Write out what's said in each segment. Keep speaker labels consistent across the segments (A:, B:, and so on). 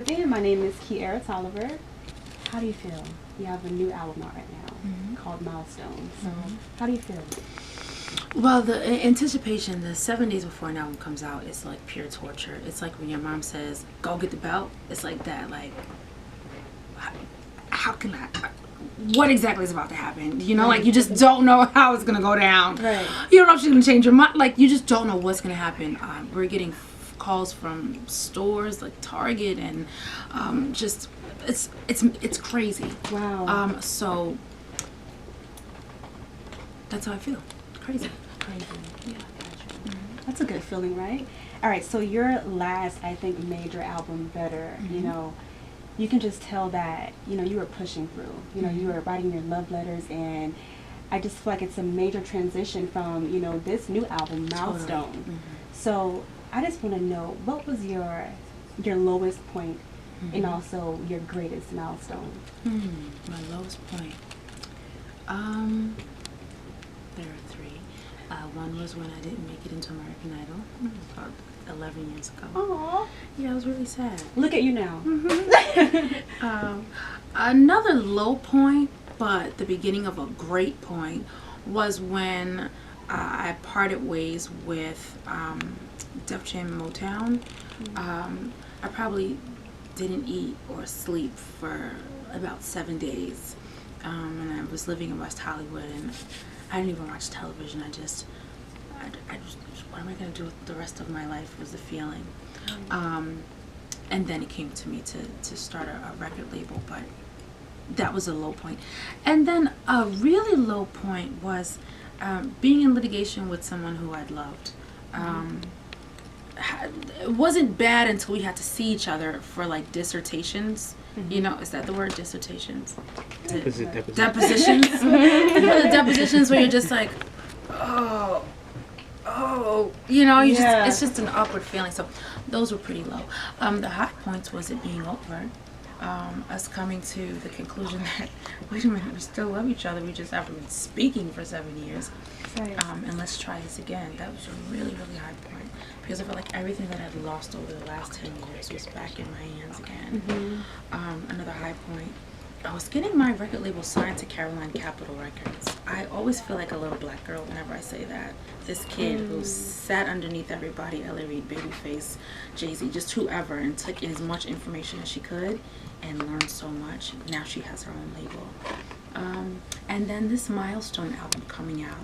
A: And my name is Kiara Tolliver. How do you feel? You have a new album out right now called Milestone. So how do you feel?
B: Well, the anticipation, the 7 days before an album comes out, is like pure torture. It's like when your mom says, go get the belt. It's like that. Like, how can I? What exactly is about to happen? You know, like you just don't know how it's going to go down.
A: Right.
B: You don't know if she's going to change her mind. Like, you just don't know what's going to happen. We're getting calls from stores like Target and just, it's crazy.
A: Wow.
B: So that's how I feel. Crazy.
A: Yeah. That's a good feeling, right? All right, so your last, I think, major album, Better, you know, you can just tell that, you know, you were pushing through. You know, you were writing your love letters, and I just feel like it's a major transition from, you know, this new album, Milestone.
B: Totally.
A: So I just want to know, what was your lowest point and also your greatest milestone?
B: My lowest point. There are three. One was when I didn't make it into American Idol. It was about 11 years ago.
A: Aww.
B: Yeah, it was really sad.
A: Look at you now.
B: Another low point, but the beginning of a great point, was when I parted ways with Def Jam Motown. I probably didn't eat or sleep for about 7 days. And I was living in West Hollywood, and I didn't even watch television. I just, what am I going to do with the rest of my life was the feeling. And then it came to me to start a record label, but that was a low point. And then a really low point was being in litigation with someone who I'd loved. It wasn't bad until we had to see each other for like dissertations. You know, is that the word, dissertations? Depositions. The depositions where you're just like, oh, you know, it's just an awkward feeling. So those were pretty low. The high points was it being over. Us coming to the conclusion that, wait a minute, we still love each other. We just haven't been speaking for 7 years.
A: Right.
B: And let's try this again. That was a really, really high point. Because I felt like everything that I'd lost over the last 10 years was back in my hands again. Another high point, I was getting my record label signed to Caroline Capitol Records. I always feel like a little black girl whenever I say that. This kid who sat underneath everybody, L.A. Reid, Babyface, Jay-Z, just whoever, and took in as much information as she could and learned so much. Now she has her own label. And then this Milestone album coming out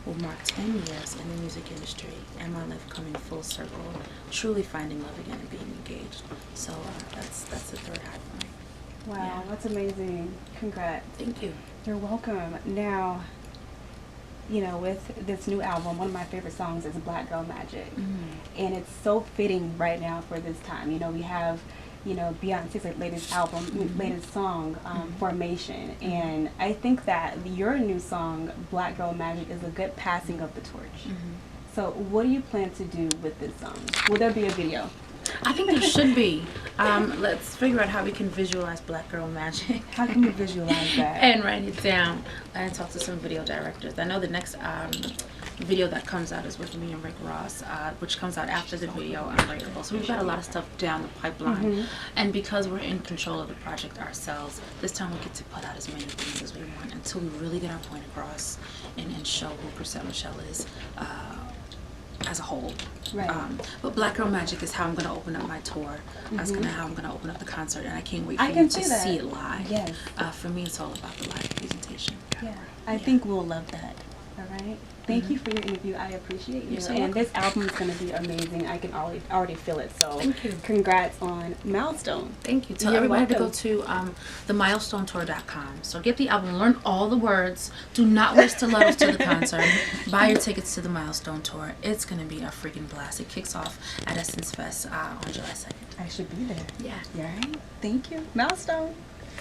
B: will mark 10 years in the music industry and my life coming full circle, truly finding love again and being engaged. So that's the third high point.
A: Wow,
B: Yeah.
A: that's amazing. Congrats.
B: Thank you.
A: You're welcome. Now, you know, with this new album, one of my favorite songs is Black Girl Magic. And it's so fitting right now for this time. You know, we have, you know, Beyonce's latest album, latest song, Formation. And I think that your new song, Black Girl Magic, is a good passing of the torch. So what do you plan to do with this song? Will there be a video?
B: I think there should be. Let's figure out how we can visualize Black Girl Magic.
A: How can you visualize that?
B: And write it down and talk to some video directors. I know the next video that comes out is with me and Rick Ross, which comes out after the video Unbreakable. So we've got a lot of stuff down the pipeline. And because we're in control of the project ourselves, this time we get to put out as many things as we want until we really get our point across and show who Chrisette Michelle is as a whole.
A: Right.
B: But Black Girl Magic is how I'm going to open up my tour. That's how I'm going to open up the concert, and I can't wait for you to see it live.
A: Yes.
B: For me, it's all about the live presentation.
A: Yeah. I think we'll love that. All right. Thank you for your interview. I appreciate you.
B: So
A: and this album is going to be amazing. I can already feel it. So
B: thank you.
A: Congrats on Milestone.
B: Thank you. Tell
A: You're
B: everybody
A: welcome.
B: to go to themilestonetour.com. So get the album, learn all the words. Do not wear stilettos to the concert. Buy your tickets to the Milestone Tour. It's going to be a freaking blast. It kicks off at Essence Fest on July 2nd.
A: I should be there.
B: Yeah.
A: All right. Thank you. Milestone.